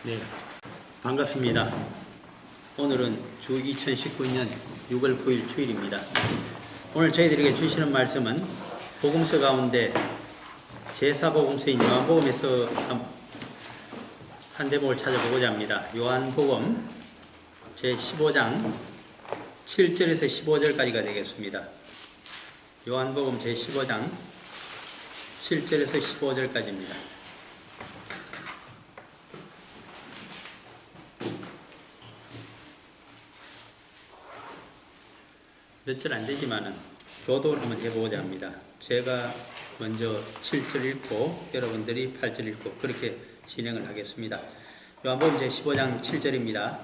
네, 반갑습니다. 오늘은 주 2019년 6월 9일 주일입니다. 오늘 저희들에게 주시는 말씀은 복음서 가운데 제4복음서인 요한복음에서 한 대목을 찾아보고자 합니다. 요한복음 제15장 7절에서 15절까지가 되겠습니다. 요한복음 제15장 7절에서 15절까지입니다. 몇 절 안 되지만은 교독을 한번 해보고자 합니다. 제가 먼저 7절 읽고 여러분들이 8절 읽고 그렇게 진행을 하겠습니다. 요한복음 제15장 7절입니다.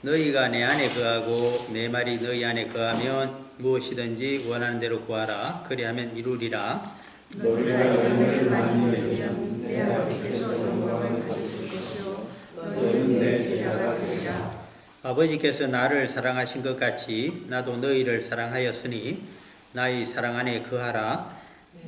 너희가 내 안에 거하고 내 말이 너희 안에 거하면 무엇이든지 원하는 대로 구하라. 그리하면 이루리라. 너희가 열매를 많이 맺으면 내 아버지께서 영광을 받으실 것이요 너희는 내 제자가 되리라. 아버지께서 나를 사랑하신 것 같이 나도 너희를 사랑하였으니 나의 사랑 안에 거하라.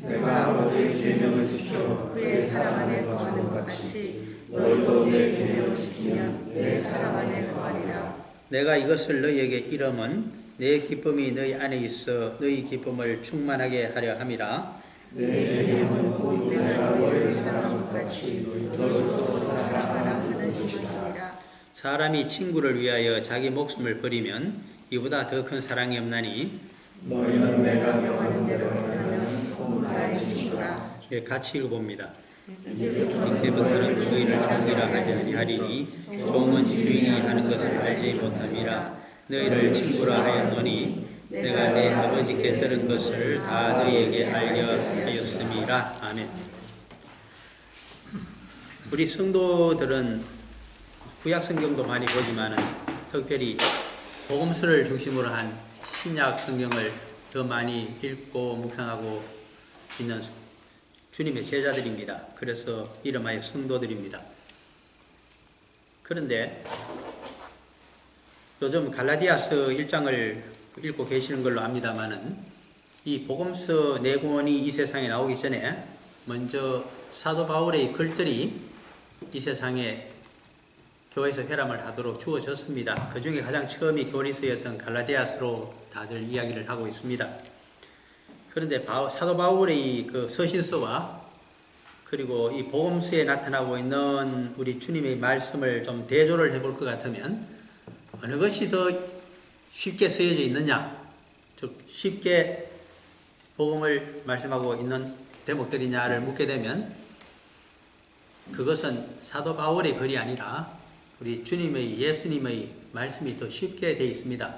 내가 아버지의 계명을 지켜 그의 사랑 안에 거하는 것 같이 너희도 내 계명을 지키면 내 사랑 안에 거하리라. 내가 이것을 너희에게 이름은 내 기쁨이 너희 안에 있어 너희 기쁨을 충만하게 하려 함이라. 내 계명은 곧 내가 너희를 사랑한 것 같이 너희도 사랑하라 하는 것이니라. 사람이 친구를 위하여 자기 목숨을 버리면 이보다 더 큰 사랑이 없나니 너희는 내가 명하는 대로 행하면 곧 나의 친구라. 같이 읽어봅니다. 이제부터는 너희를 종이라 하지 아니하리니 종은 주인이 하는 것을 알지 못함이라. 너희를 친구라 하였노니 내가 내 아버지께 들은 것을 다 너희에게 알려 하였음이라. 아멘. 우리 성도들은 구약 성경도 많이 보지만 특별히 복음서를 중심으로 한 신약 성경을 더 많이 읽고 묵상하고 있는 주님의 제자들입니다. 그래서 이름하여 성도들입니다. 그런데 요즘 갈라디아서 1장을 읽고 계시는 걸로 압니다만은 이 복음서 네 권이 이 세상에 나오기 전에 먼저 사도 바울의 글들이 이 세상에 교회에서 회람을 하도록 주어졌습니다. 그 중에 가장 처음이 교리서였던 갈라디아서로 다들 이야기를 하고 있습니다. 그런데 사도 바울의 그 서신서와 그리고 이 복음서에 나타나고 있는 우리 주님의 말씀을 좀 대조를 해볼 것 같으면 어느 것이 더 쉽게 쓰여져 있느냐, 즉 쉽게 복음을 말씀하고 있는 대목들이냐를 묻게 되면 그것은 사도 바울의 글이 아니라 우리 주님의 예수님의 말씀이 더 쉽게 되어 있습니다.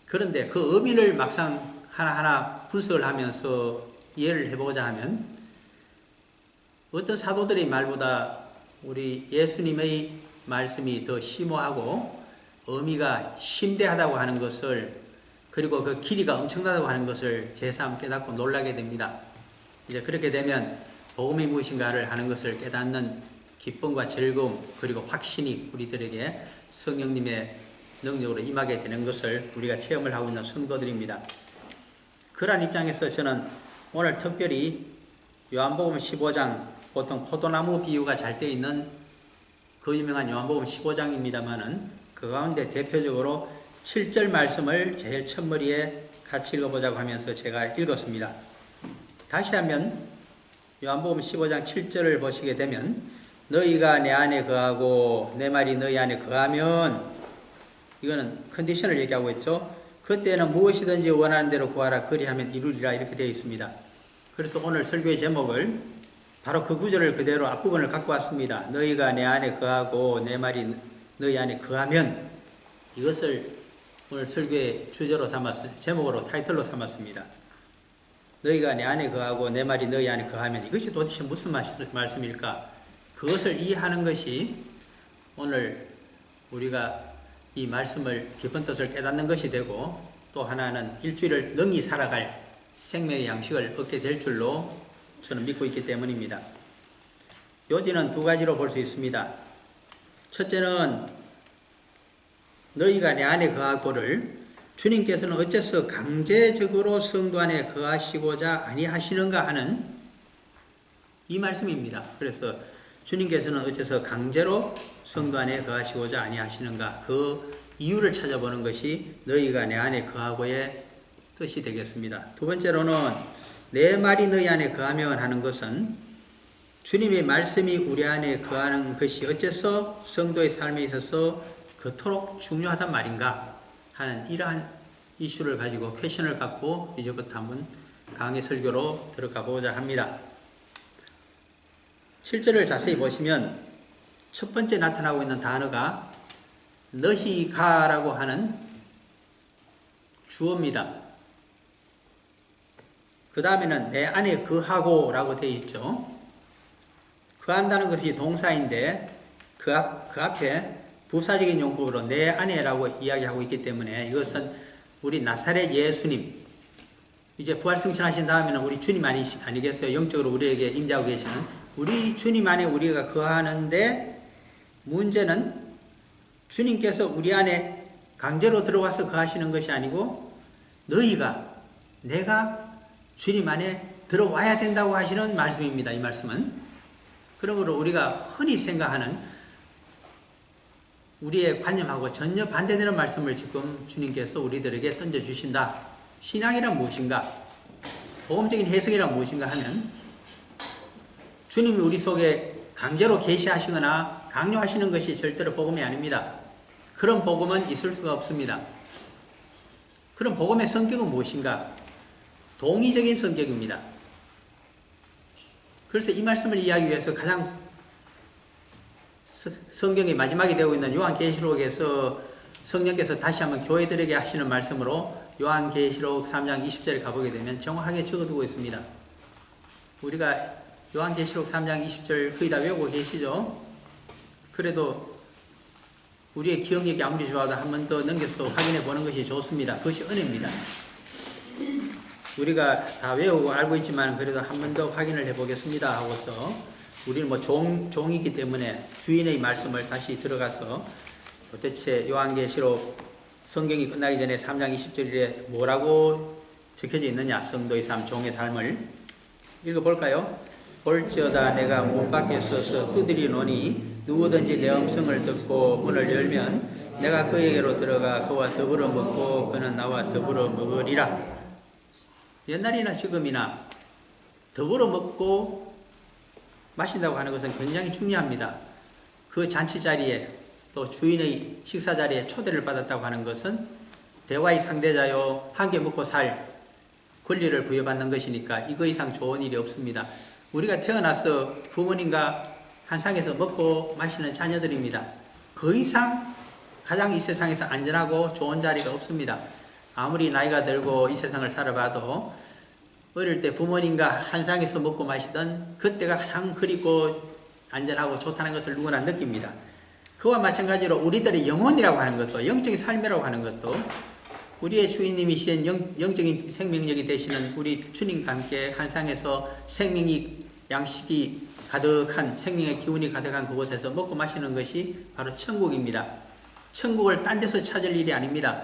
그런데 그 의미를 막상 하나하나 분석을 하면서 이해를 해보고자 하면 어떤 사도들의 말보다 우리 예수님의 말씀이 더 심오하고 의미가 심대하다고 하는 것을 그리고 그 길이가 엄청나다고 하는 것을 제삼 깨닫고 놀라게 됩니다. 이제 그렇게 되면 복음이 무엇인가를 하는 것을 깨닫는 기쁨과 즐거움 그리고 확신이 우리들에게 성령님의 능력으로 임하게 되는 것을 우리가 체험을 하고 있는 성도들입니다. 그러한 입장에서 저는 오늘 특별히 요한복음 15장 보통 포도나무 비유가 잘 되어 있는 그 유명한 요한복음 15장입니다만은 그 가운데 대표적으로 7절 말씀을 제일 첫머리에 같이 읽어보자고 하면서 제가 읽었습니다. 다시 하면 요한복음 15장 7절을 보시게 되면 너희가 내 안에 거하고 내 말이 너희 안에 거하면 이거는 컨디션을 얘기하고 있죠. 그때는 무엇이든지 원하는 대로 구하라 그리하면 이루리라 이렇게 되어 있습니다. 그래서 오늘 설교의 제목을 바로 그 구절을 그대로 앞부분을 갖고 왔습니다. 너희가 내 안에 거하고 내 말이 너희 안에 거하면 이것을 오늘 설교의 주제로 제목으로 타이틀로 삼았습니다. 너희가 내 안에 거하고 내 말이 너희 안에 거하면 이것이 도대체 무슨 말씀일까? 그것을 이해하는 것이 오늘 우리가 이 말씀을 깊은 뜻을 깨닫는 것이 되고 또 하나는 일주일을 능히 살아갈 생명의 양식을 얻게 될 줄로 저는 믿고 있기 때문입니다. 요지는 두 가지로 볼 수 있습니다. 첫째는 너희가 내 안에 거하고를 주님께서는 어째서 강제적으로 성도 안에 거하시고자 아니하시는가 하는 이 말씀입니다. 그래서 주님께서는 어째서 강제로 성도 안에 거하시고자 아니하시는가? 그 이유를 찾아보는 것이 너희가 내 안에 거하고의 뜻이 되겠습니다. 두 번째로는 내 말이 너희 안에 거하면 하는 것은 주님의 말씀이 우리 안에 거하는 것이 어째서 성도의 삶에 있어서 그토록 중요하단 말인가 하는 이러한 이슈를 가지고 퀘션을 갖고 이제부터 한번 강의 설교로 들어가 보고자 합니다. 7절을 자세히 보시면 첫 번째 나타나고 있는 단어가 너희가라고 하는 주어입니다. 그 다음에는 내 안에 거하고 라고 되어 있죠. 거한다는 것이 동사인데 그 앞에 부사적인 용법으로 내 안에라고 이야기하고 있기 때문에 이것은 우리 나사렛 예수님, 이제 부활승천하신 다음에는 우리 주님 아니겠어요? 영적으로 우리에게 임재하고 계시는 우리 주님 안에 우리가 거하는데, 문제는 주님께서 우리 안에 강제로 들어와서 거하시는 것이 아니고 내가 주님 안에 들어와야 된다고 하시는 말씀입니다. 이 말씀은. 그러므로 우리가 흔히 생각하는 우리의 관념하고 전혀 반대되는 말씀을 지금 주님께서 우리들에게 던져주신다. 신앙이란 무엇인가? 복음적인 해석이란 무엇인가 하면 주님이 우리 속에 강제로 계시하시거나 강요하시는 것이 절대로 복음이 아닙니다. 그런 복음은 있을 수가 없습니다. 그런 복음의 성격은 무엇인가? 동의적인 성격입니다. 그래서 이 말씀을 이해하기 위해서 가장 성경의 마지막에 되고 있는 요한계시록에서 성령께서 다시 한번 교회들에게 하시는 말씀으로 요한계시록 3장 20절에 가보게 되면 정확하게 적어두고 있습니다. 우리가 요한계시록 3장 20절 거의 다 외우고 계시죠? 그래도 우리의 기억력이 아무리 좋아도 한 번 더 넘겨서 확인해 보는 것이 좋습니다. 그것이 은혜입니다. 우리가 다 외우고 알고 있지만 그래도 한 번 더 확인을 해 보겠습니다 하고서 우리는 종이기 때문에 주인의 말씀을 다시 들어가서 도대체 요한계시록 성경이 끝나기 전에 3장 20절에 뭐라고 적혀져 있느냐, 성도의 삶, 종의 삶을 읽어볼까요? 볼지어다 내가 문 밖에 서서 두드리노니 누구든지 내 음성을 듣고 문을 열면 내가 그에게로 들어가 그와 더불어 먹고 그는 나와 더불어 먹으리라. 옛날이나 지금이나 더불어 먹고 마신다고 하는 것은 굉장히 중요합니다. 그 잔치 자리에 또 주인의 식사 자리에 초대를 받았다고 하는 것은 대화의 상대자요, 함께 먹고 살 권리를 부여받는 것이니까 이거 이상 좋은 일이 없습니다. 우리가 태어나서 부모님과 한 상에서 먹고 마시는 자녀들입니다. 그 이상 가장 이 세상에서 안전하고 좋은 자리가 없습니다. 아무리 나이가 들고 이 세상을 살아봐도 어릴 때 부모님과 한 상에서 먹고 마시던 그때가 가장 그립고 안전하고 좋다는 것을 누구나 느낍니다. 그와 마찬가지로 우리들의 영혼이라고 하는 것도, 영적인 삶이라고 하는 것도 우리의 주인님이신 영적인 생명력이 되시는 우리 주님과 함께 한 상에서 생명이, 양식이 가득한, 생명의 기운이 가득한 그곳에서 먹고 마시는 것이 바로 천국입니다. 천국을 딴 데서 찾을 일이 아닙니다.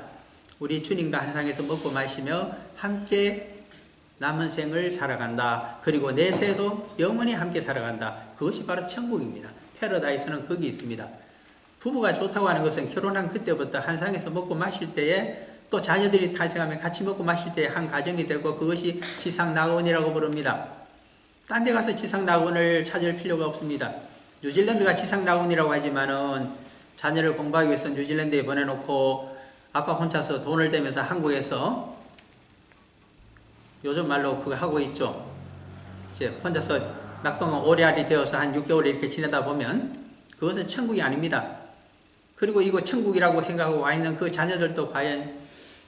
우리 주님과 한 상에서 먹고 마시며 함께 남은 생을 살아간다. 그리고 내세도 영원히 함께 살아간다. 그것이 바로 천국입니다. 패러다이스는 거기 있습니다. 부부가 좋다고 하는 것은 결혼한 그때부터 한 상에서 먹고 마실 때에 또 자녀들이 탄생하면 같이 먹고 마실 때에 한 가정이 되고 그것이 지상낙원이라고 부릅니다. 딴 데 가서 지상낙원을 찾을 필요가 없습니다. 뉴질랜드가 지상낙원이라고 하지만은 자녀를 공부하기 위해서 뉴질랜드에 보내놓고 아빠 혼자서 돈을 대면서 한국에서 요즘 말로 그거 하고 있죠. 이제 혼자서 낙동강 오래알이 되어서 한 6개월 이렇게 지내다 보면 그것은 천국이 아닙니다. 그리고 이거 천국이라고 생각하고 와 있는 그 자녀들도 과연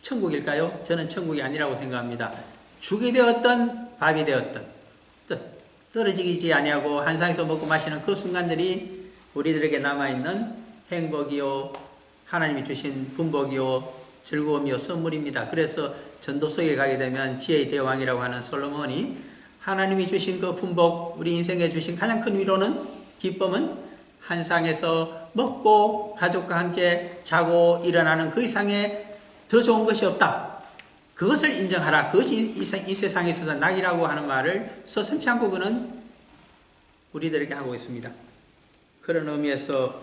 천국일까요? 저는 천국이 아니라고 생각합니다. 죽이 되었던 밥이 되었던 떨어지지 아니하고 한 상에서 먹고 마시는 그 순간들이 우리들에게 남아있는 행복이요, 하나님이 주신 분복이요, 즐거움이요, 선물입니다. 그래서 전도서에 가게 되면 지혜의 대왕이라고 하는 솔로몬이 하나님이 주신 그 분복, 우리 인생에 주신 가장 큰 위로는, 기쁨은 한 상에서 먹고 가족과 함께 자고 일어나는 그 이상의 더 좋은 것이 없다. 그것을 인정하라. 그것이 이 세상에 있어서 낙이라고 하는 말을 서슴지 않고 그는 우리들에게 하고 있습니다. 그런 의미에서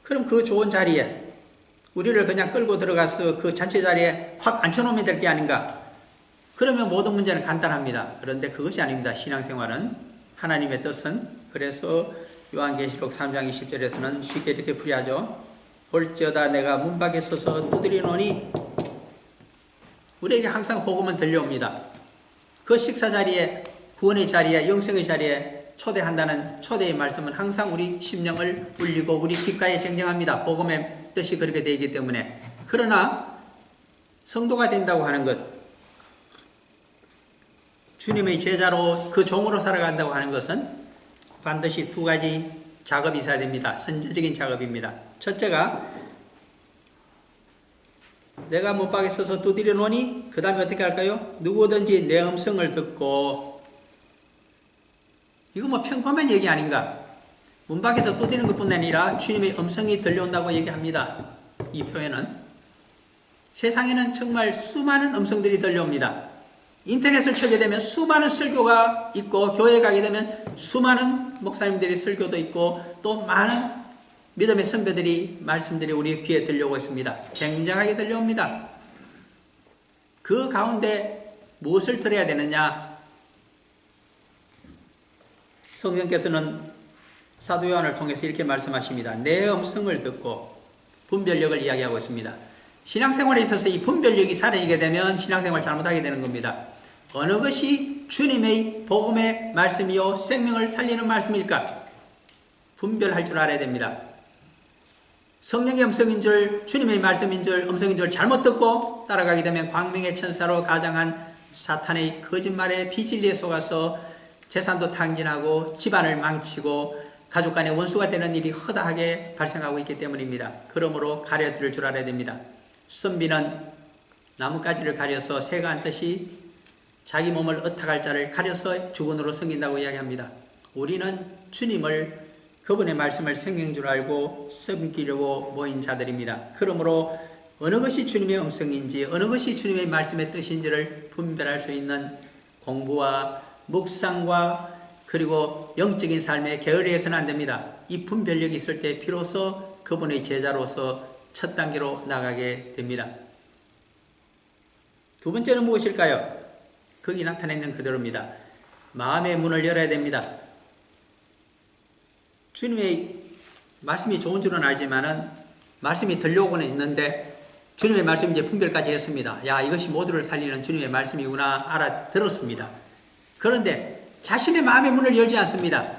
그럼 그 좋은 자리에 우리를 그냥 끌고 들어가서 그 잔치 자리에 확 앉혀놓으면 될 게 아닌가? 그러면 모든 문제는 간단합니다. 그런데 그것이 아닙니다. 신앙생활은 하나님의 뜻은 그래서 요한계시록 3장 20절에서는 쉽게 이렇게 풀이하죠. 볼지어다 내가 문 밖에 서서 두드리노니 우리에게 항상 복음은 들려옵니다. 그 식사 자리에 구원의 자리에 영생의 자리에 초대한다는 초대의 말씀은 항상 우리 심령을 울리고 우리 귓가에 쟁쟁합니다. 복음의 뜻이 그렇게 되기 때문에. 그러나 성도가 된다고 하는 것, 주님의 제자로 그 종으로 살아간다고 하는 것은 반드시 두 가지 작업이 있어야 됩니다. 선제적인 작업입니다. 첫째가 내가 문밖에 서서 두드려 놓으니 그 다음에 어떻게 할까요? 누구든지 내 음성을 듣고, 이거 뭐 평범한 얘기 아닌가? 문 밖에서 두드리는 것뿐 아니라 주님의 음성이 들려온다고 얘기합니다. 이 표현은 세상에는 정말 수많은 음성들이 들려옵니다. 인터넷을 켜게 되면 수많은 설교가 있고, 교회에 가게 되면 수많은 목사님들의 설교도 있고, 또 많은 믿음의 선배들이 말씀들이 우리 귀에 들려오고 있습니다. 굉장하게 들려옵니다. 그 가운데 무엇을 들어야 되느냐? 성령께서는 사도 요한을 통해서 이렇게 말씀하십니다. 내 음성을 듣고 분별력을 이야기하고 있습니다. 신앙생활에 있어서 이 분별력이 사라지게 되면 신앙생활 잘못하게 되는 겁니다. 어느 것이 주님의 복음의 말씀이요 생명을 살리는 말씀일까? 분별할 줄 알아야 됩니다. 성령의 음성인 줄, 주님의 말씀인 줄, 음성인 줄 잘못 듣고 따라가게 되면 광명의 천사로 가장한 사탄의 거짓말에 비진리에 속아서 재산도 탕진하고 집안을 망치고 가족 간의 원수가 되는 일이 허다하게 발생하고 있기 때문입니다. 그러므로 가려들 줄 알아야 됩니다. 선비는 나뭇가지를 가려서 새가 앉듯이 자기 몸을 어탁할 자를 가려서 주군으로 섬긴다고 이야기합니다. 우리는 주님을 그분의 말씀을 생명인 줄 알고 섬기려고 모인 자들입니다. 그러므로 어느 것이 주님의 음성인지 어느 것이 주님의 말씀의 뜻인지를 분별할 수 있는 공부와 묵상과 그리고 영적인 삶의 게으르해서는 안 됩니다. 이 분별력이 있을 때 비로소 그분의 제자로서 첫 단계로 나가게 됩니다. 두 번째는 무엇일까요? 거기 나타나 있는 그대로입니다. 마음의 문을 열어야 됩니다. 주님의 말씀이 좋은 줄은 알지만은 말씀이 들려오고는 있는데 주님의 말씀 이제 분별까지 했습니다. 야, 이것이 모두를 살리는 주님의 말씀이구나 알아들었습니다. 그런데 자신의 마음의 문을 열지 않습니다.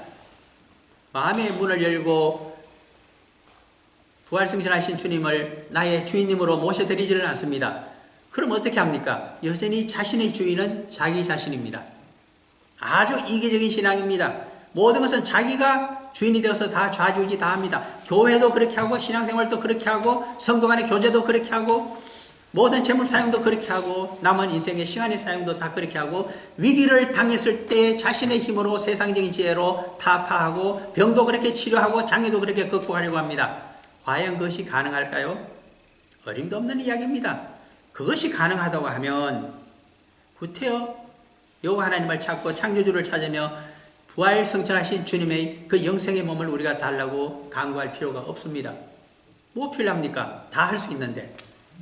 마음의 문을 열고 부활승천하신 주님을 나의 주인님으로 모셔드리지를 않습니다. 그럼 어떻게 합니까? 여전히 자신의 주인은 자기 자신입니다. 아주 이기적인 신앙입니다. 모든 것은 자기가 주인이 되어서 다 좌지우지 다 합니다. 교회도 그렇게 하고 신앙생활도 그렇게 하고 성도 간의 교제도 그렇게 하고 모든 재물 사용도 그렇게 하고 남은 인생의 시간의 사용도 다 그렇게 하고 위기를 당했을 때 자신의 힘으로 세상적인 지혜로 타파하고 병도 그렇게 치료하고 장애도 그렇게 극복하려고 합니다. 과연 그것이 가능할까요? 어림도 없는 이야기입니다. 그것이 가능하다고 하면 구태여 여호와 하나님을 찾고 창조주를 찾으며 부활 성천하신 주님의 그 영생의 몸을 우리가 달라고 강구할 필요가 없습니다. 뭐 필요합니까? 다 할 수 있는데.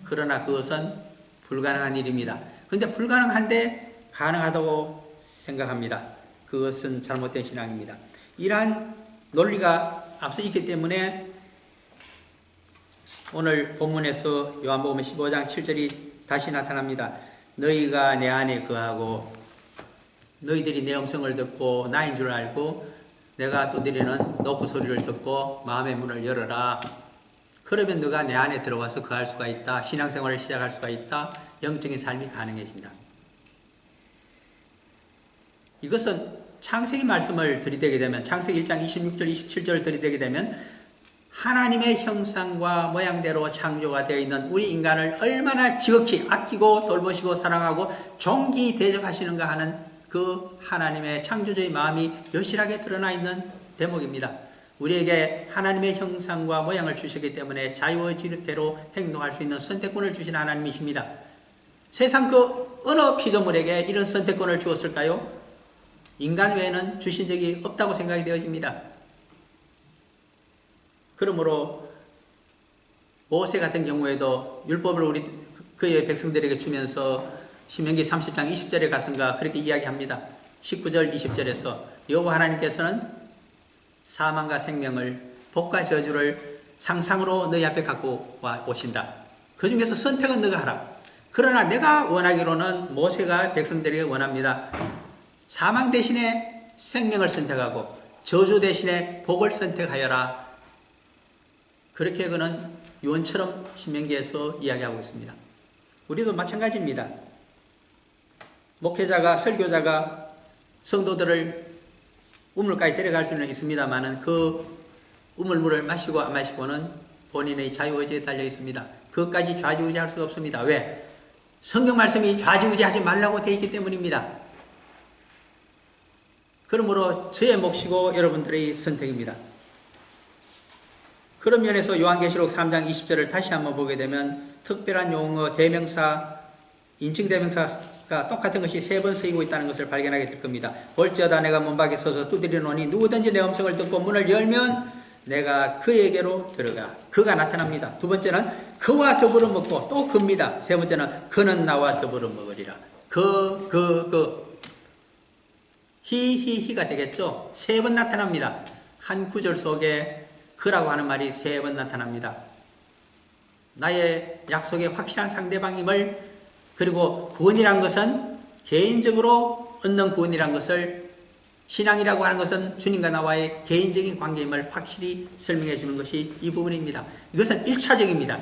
그러나 그것은 불가능한 일입니다. 그런데 불가능한데 가능하다고 생각합니다. 그것은 잘못된 신앙입니다. 이러한 논리가 앞서 있기 때문에 오늘 본문에서 요한복음 15장 7절이 다시 나타납니다. 너희가 내 안에 거하고 너희들이 내 음성을 듣고 나인 줄 알고 내가 두드리는 노크 소리를 듣고 마음의 문을 열어라. 그러면 너가 내 안에 들어와서 거할 수가 있다. 신앙생활을 시작할 수가 있다. 영적인 삶이 가능해진다. 이것은 창세기 말씀을 들이대게 되면 창세기 1장 26절 27절을 들이대게 되면 하나님의 형상과 모양대로 창조가 되어 있는 우리 인간을 얼마나 지극히 아끼고 돌보시고 사랑하고 존귀 대접하시는가 하는 그 하나님의 창조주의 마음이 여실하게 드러나 있는 대목입니다. 우리에게 하나님의 형상과 모양을 주시기 때문에 자유의지대로 행동할 수 있는 선택권을 주신 하나님이십니다. 세상 그 어느 피조물에게 이런 선택권을 주었을까요? 인간 외에는 주신 적이 없다고 생각이 되어집니다. 그러므로 모세 같은 경우에도 율법을 우리 그의 백성들에게 주면서 신명기 30장 20절에 가선가 그렇게 이야기합니다. 19절 20절에서 여호와 하나님께서는 사망과 생명을 복과 저주를 상상으로 너희 앞에 갖고 오신다. 그 중에서 선택은 너가 하라. 그러나 내가 원하기로는 모세가 백성들에게 원합니다. 사망 대신에 생명을 선택하고 저주 대신에 복을 선택하여라. 그렇게 그는 유언처럼 신명기에서 이야기하고 있습니다. 우리도 마찬가지입니다. 목회자가, 설교자가 성도들을 우물까지 데려갈 수는 있습니다만 그 우물물을 마시고 안 마시고는 본인의 자유의지에 달려 있습니다. 그것까지 좌지우지할 수가 없습니다. 왜? 성경 말씀이 좌지우지하지 말라고 되어 있기 때문입니다. 그러므로 저의 몫이고 여러분들의 선택입니다. 그런 면에서 요한계시록 3장 20절을 다시 한번 보게 되면 특별한 용어, 대명사, 인칭대명사가 똑같은 것이 3번 쓰이고 있다는 것을 발견하게 될 겁니다. 볼지어다 내가 문 밖에 서서 두드리노니 누구든지 내 음성을 듣고 문을 열면 내가 그에게로 들어가. 그가 나타납니다. 두 번째는 그와 더불어 먹고 또 그입니다. 세 번째는 그는 나와 더불어 먹으리라. 히가 되겠죠. 3번 나타납니다. 한 구절 속에 그라고 하는 말이 3번 나타납니다. 나의 약속의 확실한 상대방임을, 그리고 구원이란 것은 개인적으로 얻는 구원이란 것을, 신앙이라고 하는 것은 주님과 나와의 개인적인 관계임을 확실히 설명해 주는 것이 이 부분입니다. 이것은 1차적입니다.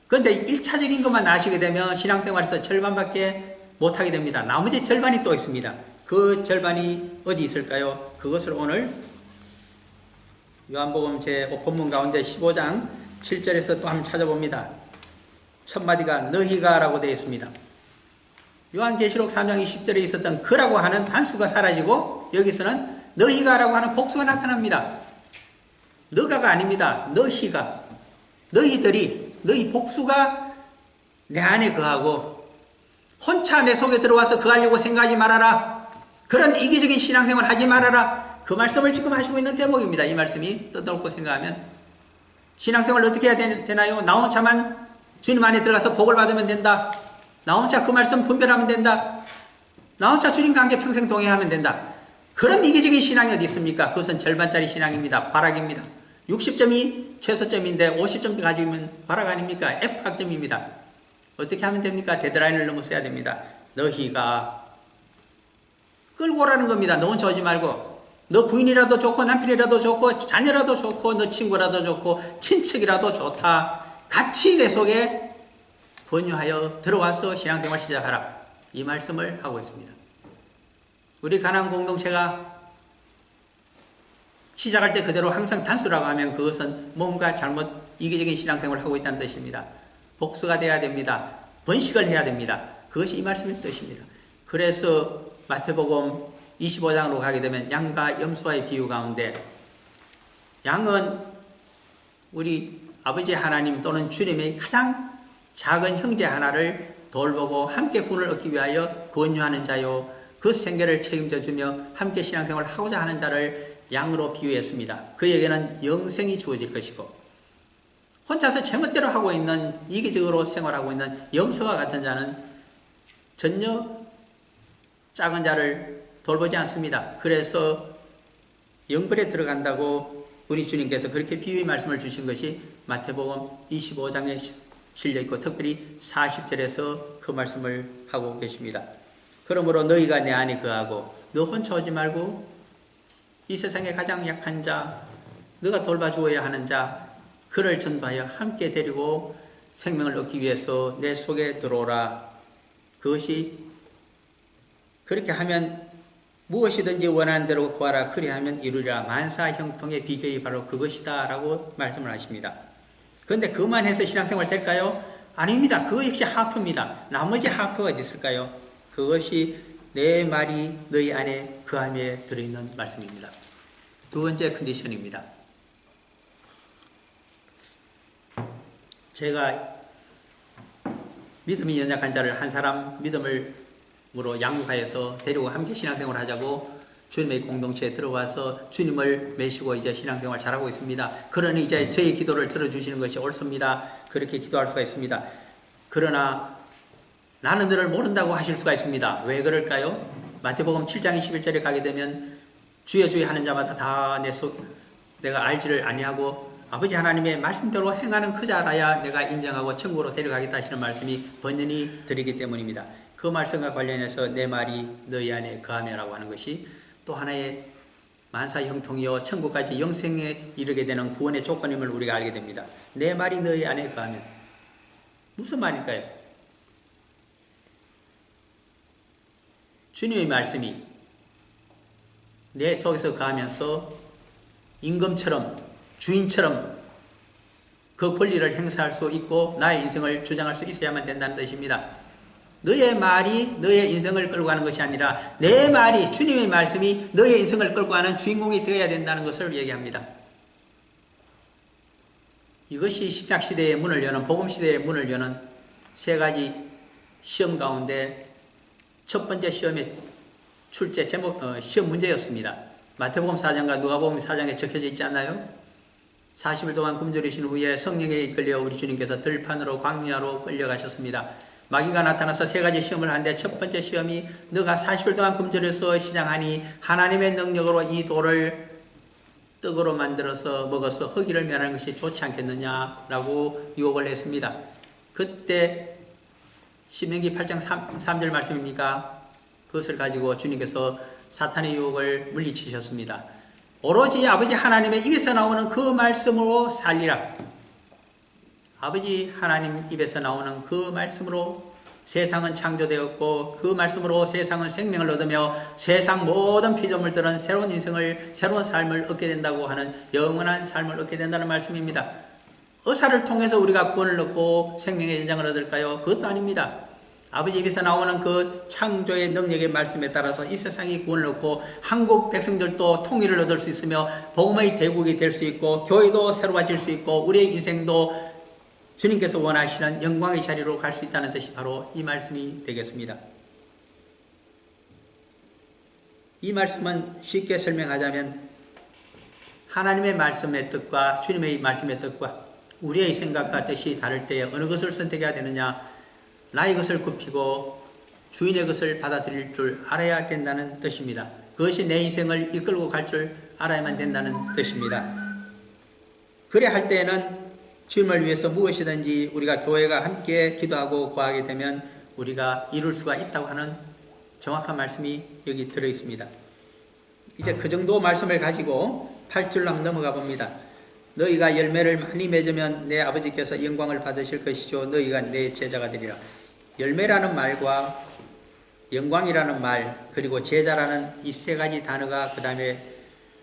그런데 1차적인 것만 아시게 되면 신앙생활에서 절반밖에 못하게 됩니다. 나머지 절반이 또 있습니다. 그 절반이 어디 있을까요? 그것을 오늘 요한복음 본문 가운데 15장 7절에서 또 한번 찾아봅니다. 첫 마디가 너희가 라고 되어 있습니다. 요한계시록 3장 20절에 있었던 그라고 하는 단수가 사라지고 여기서는 너희가 라고 하는 복수가 나타납니다. 너가가 아닙니다. 너희가, 너희들이, 너희 복수가 내 안에 거하고 혼자 내 속에 들어와서 거하려고 생각하지 말아라. 그런 이기적인 신앙생활 하지 말아라. 그 말씀을 지금 하시고 있는 대목입니다. 이 말씀이 떠들고 생각하면 신앙생활 어떻게 해야 되나요? 나 혼자만 주님 안에 들어가서 복을 받으면 된다. 나 혼자 그 말씀 분별하면 된다. 나 혼자 주님과 함께 평생 동행하면 된다. 그런 이기적인 신앙이 어디 있습니까? 그것은 절반짜리 신앙입니다. 과락입니다. 60점이 최소점인데 50점 가지면 과락 아닙니까? F학점입니다. 어떻게 하면 됩니까? 데드라인을 넘어서야 됩니다. 너희가 끌고 오라는 겁니다. 너 혼자 오지 말고. 너 부인이라도 좋고 남편이라도 좋고 자녀라도 좋고 너 친구라도 좋고 친척이라도 좋다. 같이 내 속에 권유하여 들어와서 신앙생활 시작하라. 이 말씀을 하고 있습니다. 우리 가나안 공동체가 시작할 때 그대로 항상 단수라고 하면 그것은 뭔가 잘못 이기적인 신앙생활을 하고 있다는 뜻입니다. 복수가 돼야 됩니다. 번식을 해야 됩니다. 그것이 이 말씀의 뜻입니다. 그래서 마태복음 25장으로 가게 되면 양과 염소와의 비유 가운데 양은 우리 아버지 하나님 또는 주님의 가장 작은 형제 하나를 돌보고 함께 구원을 얻기 위하여 권유하는 자요, 그 생계를 책임져 주며 함께 신앙생활을 하고자 하는 자를 양으로 비유했습니다. 그에게는 영생이 주어질 것이고 혼자서 제멋대로 하고 있는, 이기적으로 생활하고 있는 염소와 같은 자는 전혀 작은 자를 돌보지 않습니다. 그래서 영벌에 들어간다고 우리 주님께서 그렇게 비유의 말씀을 주신 것이 마태복음 25장에 실려있고 특별히 40절에서 그 말씀을 하고 계십니다. 그러므로 너희가 내 안에 거하고 너 혼자 오지 말고 이 세상에 가장 약한 자, 너가 돌봐주어야 하는 자, 그를 전도하여 함께 데리고 생명을 얻기 위해서 내 속에 들어오라. 그것이 그렇게 하면 무엇이든지 원하는 대로 구하라. 그리하면 이루리라. 만사형통의 비결이 바로 그것이다 라고 말씀을 하십니다. 그런데 그만 해서 신앙생활 될까요? 아닙니다. 그거 역시 하프입니다. 나머지 하프가 어디 있을까요? 그것이 내 말이 너희 안에 거함에 들어있는 말씀입니다. 두 번째 컨디션입니다. 제가 믿음이 연약한 자를 한 사람 믿음으로 양육하여서 데리고 함께 신앙생활 하자고 주님의 공동체에 들어와서 주님을 메시고 이제 신앙생활 잘하고 있습니다. 그러니 이제 저희 기도를 들어주시는 것이 옳습니다. 그렇게 기도할 수가 있습니다. 그러나 나는 너를 모른다고 하실 수가 있습니다. 왜 그럴까요? 마태복음 7장 21절에 가게 되면 주여 주여 하는 자마다 다 내가 알지를 아니하고 아버지 하나님의 말씀대로 행하는 그 자라야 내가 인정하고 천국으로 데려가겠다 하시는 말씀이 번연히 드리기 때문입니다. 그 말씀과 관련해서 내 말이 너희 안에 거하며라고 하는 것이 또 하나의 만사 형통이요 천국까지 영생에 이르게 되는 구원의 조건임을 우리가 알게 됩니다. 내 말이 너희 안에 거하면 무슨 말일까요? 주님의 말씀이 내 속에서 거하면서 임금처럼 주인처럼 그 권리를 행사할 수 있고 나의 인생을 주장할 수 있어야만 된다는 뜻입니다. 너의 말이 너의 인생을 끌고 가는 것이 아니라 내 말이 주님의 말씀이 너의 인생을 끌고 가는 주인공이 되어야 된다는 것을 얘기합니다. 이것이 신약시대의 문을 여는 복음시대의 문을 여는 세 가지 시험 가운데 첫 번째 시험의 출제 제목 시험 문제였습니다. 마태복음 4장과 누가복음 4장에 적혀져 있지 않나요? 40일 동안 굶주리신 후에 성령에 이끌려 우리 주님께서 들판으로 광야로 끌려가셨습니다. 마귀가 나타나서 세 가지 시험을 하는데 첫 번째 시험이 너가 40일 동안 굶주려서 시장하니 하나님의 능력으로 이 돌을 떡으로 만들어서 먹어서 허기를 면하는 것이 좋지 않겠느냐라고 유혹을 했습니다. 그때 신명기 8장 3절 말씀입니까? 그것을 가지고 주님께서 사탄의 유혹을 물리치셨습니다. 오로지 아버지 하나님의 입에서 나오는 그 말씀으로 살리라. 아버지 하나님 입에서 나오는 그 말씀으로 세상은 창조되었고 그 말씀으로 세상은 생명을 얻으며 세상 모든 피조물들은 새로운 인생을 새로운 삶을 얻게 된다고 하는 영원한 삶을 얻게 된다는 말씀입니다. 의사를 통해서 우리가 구원을 얻고 생명의 연장을 얻을까요? 그것도 아닙니다. 아버지 입에서 나오는 그 창조의 능력의 말씀에 따라서 이 세상이 구원을 얻고 한국 백성들도 통일을 얻을 수 있으며 복음의 대국이 될 수 있고 교회도 새로워질 수 있고 우리의 인생도 주님께서 원하시는 영광의 자리로 갈 수 있다는 뜻이 바로 이 말씀이 되겠습니다. 이 말씀은 쉽게 설명하자면 하나님의 말씀의 뜻과 주님의 말씀의 뜻과 우리의 생각과 뜻이 다를 때에 어느 것을 선택해야 되느냐, 나의 것을 굽히고 주인의 것을 받아들일 줄 알아야 된다는 뜻입니다. 그것이 내 인생을 이끌고 갈 줄 알아야만 된다는 뜻입니다. 그래 할 때에는 주님을 위해서 무엇이든지 우리가 교회가 함께 기도하고 구하게 되면 우리가 이룰 수가 있다고 하는 정확한 말씀이 여기 들어있습니다. 이제 그 정도 말씀을 가지고 8절로 한번 넘어가 봅니다. 너희가 열매를 많이 맺으면 내 아버지께서 영광을 받으실 것이죠. 너희가 내 제자가 되리라. 열매라는 말과 영광이라는 말 그리고 제자라는 이 세 가지 단어가 그 다음에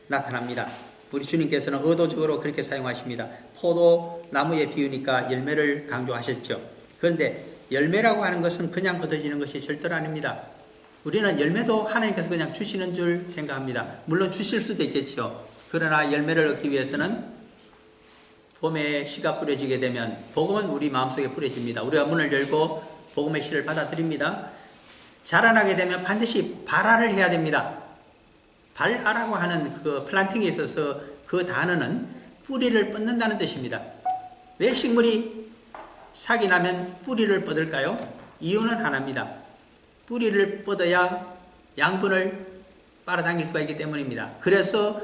나타납니다. 우리 주님께서는 의도적으로 그렇게 사용하십니다. 포도나무에 비유니까 열매를 강조하셨죠. 그런데 열매라고 하는 것은 그냥 얻어지는 것이 절대로 아닙니다. 우리는 열매도 하나님께서 그냥 주시는 줄 생각합니다. 물론 주실 수도 있겠죠. 그러나 열매를 얻기 위해서는 봄에 씨가 뿌려지게 되면 복음은 우리 마음속에 뿌려집니다. 우리가 문을 열고 복음의 씨를 받아들입니다. 자라나게 되면 반드시 발화를 해야 됩니다. 발화라고 하는 그 플란팅에 있어서 그 단어는 뿌리를 뻗는다는 뜻입니다. 왜 식물이 싹이 나면 뿌리를 뻗을까요? 이유는 하나입니다. 뿌리를 뻗어야 양분을 빨아당길 수가 있기 때문입니다. 그래서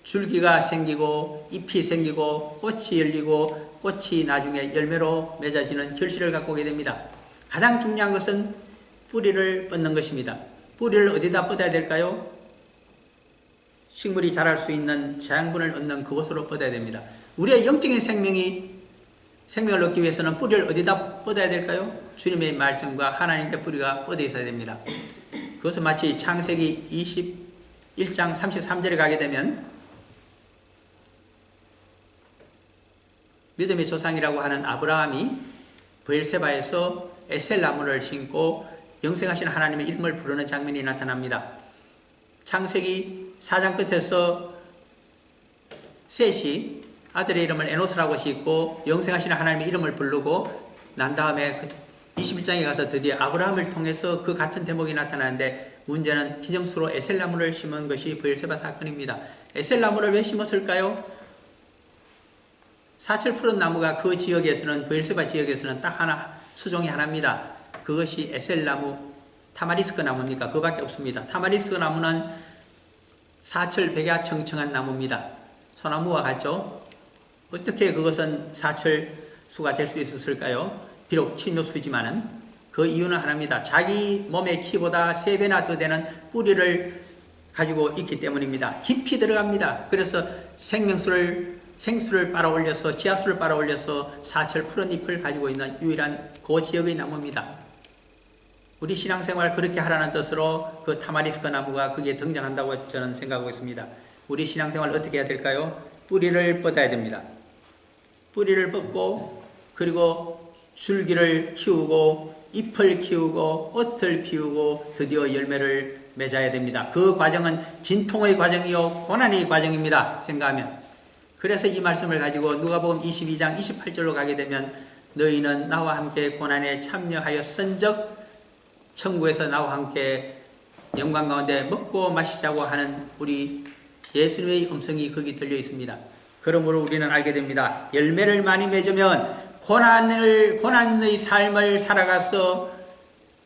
줄기가 생기고 잎이 생기고 꽃이 열리고 꽃이 나중에 열매로 맺어지는 결실을 갖고 오게 됩니다. 가장 중요한 것은 뿌리를 뻗는 것입니다. 뿌리를 어디다 뻗어야 될까요? 식물이 자랄 수 있는 자양분을 얻는 그곳으로 뻗어야 됩니다. 우리의 영적인 생명을 얻기 위해서는 뿌리를 어디다 뻗어야 될까요? 주님의 말씀과 하나님의 뿌리가 뻗어 있어야 됩니다. 그것은 마치 창세기 21장 33절에 가게 되면 믿음의 조상이라고 하는 아브라함이 브엘세바에서 에셀 나무를 심고 영생하신 하나님의 이름을 부르는 장면이 나타납니다. 창세기 4장 끝에서 셋이 아들의 이름을 에노스라고 짓고 영생하시는 하나님의 이름을 부르고 난 다음에 21장에 가서 드디어 아브라함을 통해서 그 같은 대목이 나타나는데 문제는 기념수로 에셀나무를 심은 것이 브엘세바 사건입니다. 에셀나무를 왜 심었을까요? 사철 푸른 나무가 그 지역에서는, 브엘세바 지역에서는 딱 하나, 수종이 하나입니다. 그것이 에셀나무, 타마리스크 나무입니까? 그거밖에 없습니다. 타마리스크 나무는 사철 백야 청청한 나무입니다. 소나무와 같죠? 어떻게 그것은 사철수가 될 수 있었을까요? 비록 침묘수지만은 그 이유는 하나입니다. 자기 몸의 키보다 3배나 더 되는 뿌리를 가지고 있기 때문입니다. 깊이 들어갑니다. 그래서 생수를 빨아올려서, 지하수를 빨아올려서 사철 푸른 잎을 가지고 있는 유일한 그 지역의 나무입니다. 우리 신앙생활 그렇게 하라는 뜻으로 그 타마리스크 나무가 거기에 등장한다고 저는 생각하고 있습니다. 우리 신앙생활 어떻게 해야 될까요? 뿌리를 뻗어야 됩니다. 뿌리를 뻗고, 그리고 줄기를 키우고, 잎을 키우고, 꽃을 피우고, 드디어 열매를 맺어야 됩니다. 그 과정은 진통의 과정이요, 고난의 과정입니다. 생각하면. 그래서 이 말씀을 가지고 누가복음 22장 28절로 가게 되면, 너희는 나와 함께 고난에 참여하였은즉 천국에서 나와 함께 영광 가운데 먹고 마시자고 하는 우리 예수님의 음성이 거기 들려 있습니다. 그러므로 우리는 알게 됩니다. 열매를 많이 맺으면 고난의 삶을 살아가서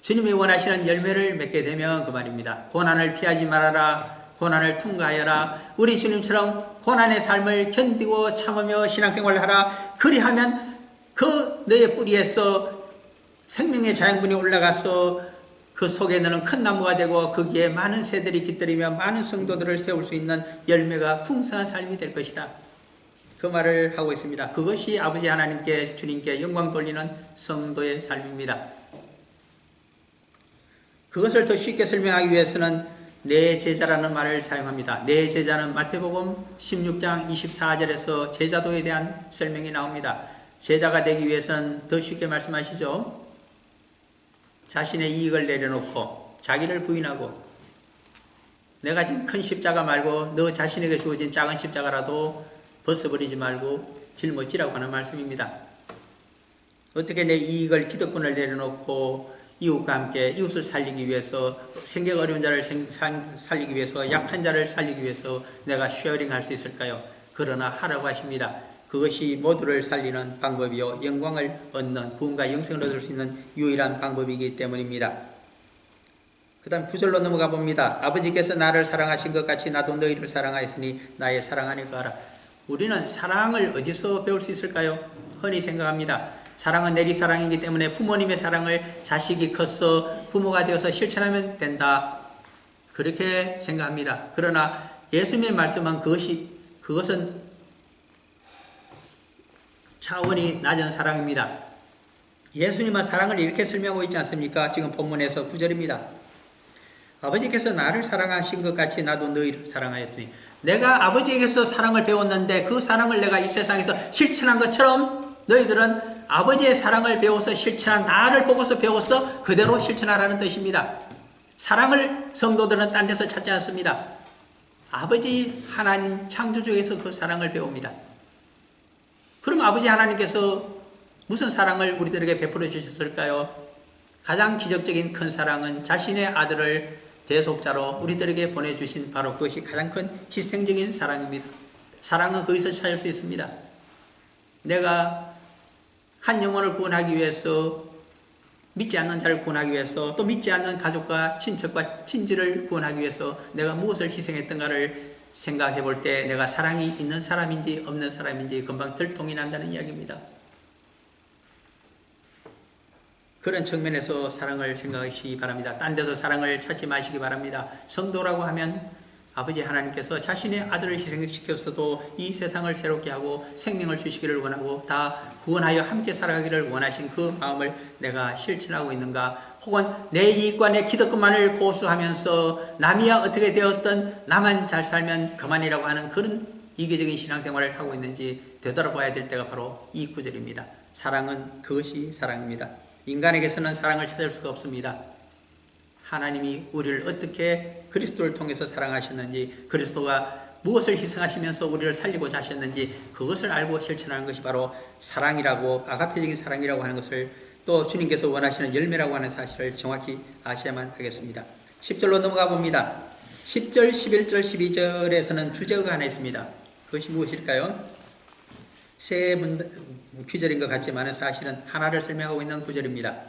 주님이 원하시는 열매를 맺게 되면 그 말입니다. 고난을 피하지 말아라. 고난을 통과하여라. 우리 주님처럼 고난의 삶을 견디고 참으며 신앙생활을 하라. 그리하면 그 너의 뿌리에서 생명의 자양분이 올라가서 그 속에 너는 큰 나무가 되고 거기에 많은 새들이 깃들이며 많은 성도들을 세울 수 있는 열매가 풍성한 삶이 될 것이다. 그 말을 하고 있습니다. 그것이 아버지 하나님께, 주님께 영광 돌리는 성도의 삶입니다. 그것을 더 쉽게 설명하기 위해서는 내 제자라는 말을 사용합니다. 내 제자는 마태복음 16장 24절에서 제자도에 대한 설명이 나옵니다. 제자가 되기 위해서는 더 쉽게 말씀하시죠. 자신의 이익을 내려놓고 자기를 부인하고, 내가 지금 큰 십자가 말고 너 자신에게 주어진 작은 십자가라도 벗어버리지 말고 짊어지라고 하는 말씀입니다. 어떻게 내 이익을, 기득권을 내려놓고 이웃과 함께 이웃을 살리기 위해서, 생계가 어려운 자를 살리기 위해서, 약한 자를 살리기 위해서 내가 쉐어링할 수 있을까요? 그러나 하라고 하십니다. 그것이 모두를 살리는 방법이요, 영광을 얻는, 구원과 영생을 얻을 수 있는 유일한 방법이기 때문입니다. 그 다음 9절로 넘어가 봅니다. 아버지께서 나를 사랑하신 것 같이 나도 너희를 사랑하였으니 나의 사랑 안에 거하라. 우리는 사랑을 어디서 배울 수 있을까요? 흔히 생각합니다. 사랑은 내리사랑이기 때문에 부모님의 사랑을 자식이 커서 부모가 되어서 실천하면 된다. 그렇게 생각합니다. 그러나 예수님의 말씀은 그것은 차원이 낮은 사랑입니다. 예수님은 사랑을 이렇게 설명하고 있지 않습니까? 지금 본문에서 9절입니다. 아버지께서 나를 사랑하신 것 같이 나도 너희를 사랑하였으니, 내가 아버지에게서 사랑을 배웠는데 그 사랑을 내가 이 세상에서 실천한 것처럼 너희들은 아버지의 사랑을 배워서 실천한 나를 보고서 배워서 그대로 실천하라는 뜻입니다. 사랑을 성도들은 딴 데서 찾지 않습니다. 아버지 하나님 창조주에서 그 사랑을 배웁니다. 그럼 아버지 하나님께서 무슨 사랑을 우리들에게 베풀어 주셨을까요? 가장 기적적인 큰 사랑은 자신의 아들을 대속자로 우리들에게 보내주신 바로 그것이 가장 큰 희생적인 사랑입니다. 사랑은 거기서 찾을 수 있습니다. 내가 한 영혼을 구원하기 위해서, 믿지 않는 자를 구원하기 위해서, 또 믿지 않는 가족과 친척과 친지를 구원하기 위해서 내가 무엇을 희생했던가를 생각해 볼 때 내가 사랑이 있는 사람인지 없는 사람인지 금방 들통이 난다는 이야기입니다. 그런 측면에서 사랑을 생각하시기 바랍니다. 딴 데서 사랑을 찾지 마시기 바랍니다. 성도라고 하면 아버지 하나님께서 자신의 아들을 희생시켰어도 이 세상을 새롭게 하고 생명을 주시기를 원하고 다 구원하여 함께 살아가기를 원하신 그 마음을 내가 실천하고 있는가, 혹은 내 이익과 내 기득권만을 고수하면서 남이야 어떻게 되었든 나만 잘 살면 그만이라고 하는 그런 이기적인 신앙생활을 하고 있는지 되돌아봐야 될 때가 바로 이 구절입니다. 사랑은 그것이 사랑입니다. 인간에게서는 사랑을 찾을 수가 없습니다. 하나님이 우리를 어떻게 그리스도를 통해서 사랑하셨는지, 그리스도가 무엇을 희생하시면서 우리를 살리고자 하셨는지 그것을 알고 실천하는 것이 바로 사랑이라고, 아가페적인 사랑이라고 하는 것을, 또 주님께서 원하시는 열매라고 하는 사실을 정확히 아셔야만 하겠습니다. 10절로 넘어가 봅니다. 10절, 11절, 12절에서는 주제가 하나 있습니다. 그것이 무엇일까요? 세 구절인 것 같지만 사실은 하나를 설명하고 있는 구절입니다.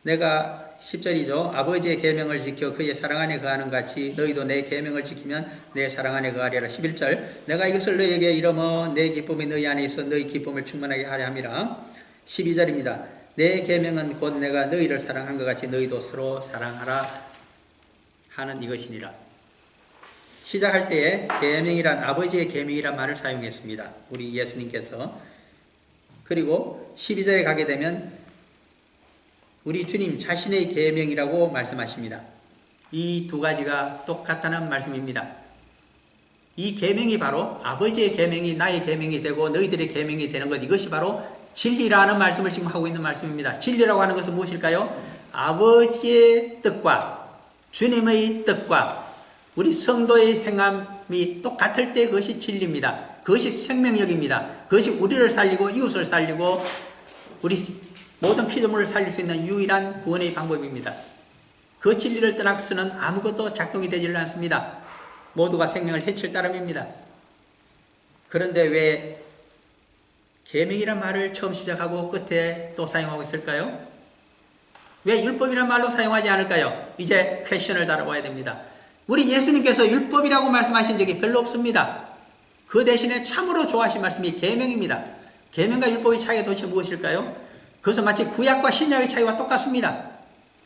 내가 10절이죠. 아버지의 계명을 지켜 그의 사랑 안에 거하는 같이 너희도 내 계명을 지키면 내 사랑 안에 거하리라. 11절 내가 이것을 너희에게 이르며 내 기쁨이 너희 안에 있어 너희 기쁨을 충만하게 하려 함이라. 12절입니다. 내 계명은 곧 내가 너희를 사랑한 것 같이 너희도 서로 사랑하라 하는 이것이니라. 시작할 때에 계명이란 아버지의 계명이란 말을 사용했습니다. 우리 예수님께서. 그리고 12절에 가게 되면 우리 주님 자신의 계명이라고 말씀하십니다. 이 두 가지가 똑같다는 말씀입니다. 이 계명이 바로 아버지의 계명이 나의 계명이 되고 너희들의 계명이 되는 것, 이것이 바로 진리라는 말씀을 지금 하고 있는 말씀입니다. 진리라고 하는 것은 무엇일까요? 아버지의 뜻과 주님의 뜻과 우리 성도의 행함이 똑같을 때 그것이 진리입니다. 그것이 생명력입니다. 그것이 우리를 살리고 이웃을 살리고 우리 모든 피조물을 살릴 수 있는 유일한 구원의 방법입니다. 그 진리를 떠나서는 아무것도 작동이 되지를 않습니다. 모두가 생명을 해칠 따름입니다. 그런데 왜 계명이란 말을 처음 시작하고 끝에 또 사용하고 있을까요? 왜 율법이란 말로 사용하지 않을까요? 이제 퀘션을 다뤄봐야 됩니다. 우리 예수님께서 율법이라고 말씀하신 적이 별로 없습니다. 그 대신에 참으로 좋아하신 말씀이 계명입니다. 계명과 율법의 차이가 도대체 무엇일까요? 그것은 마치 구약과 신약의 차이와 똑같습니다.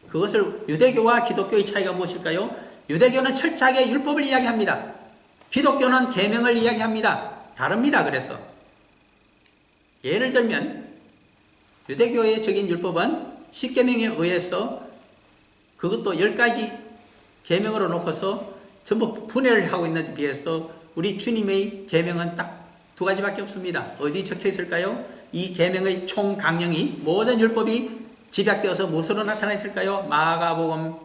그것을 유대교와 기독교의 차이가 무엇일까요? 유대교는 철저하게 율법을 이야기합니다. 기독교는 계명을 이야기합니다. 다릅니다. 그래서 예를 들면 유대교의 적인 율법은 10계명에 의해서 그것도 10가지 계명으로 놓고서 전부 분해를 하고 있는 데 비해서 우리 주님의 계명은 딱 두 가지밖에 없습니다. 어디 적혀 있을까요? 이 계명의 총 강령이 모든 율법이 집약되어서 무엇으로 나타나 있을까요? 마가복음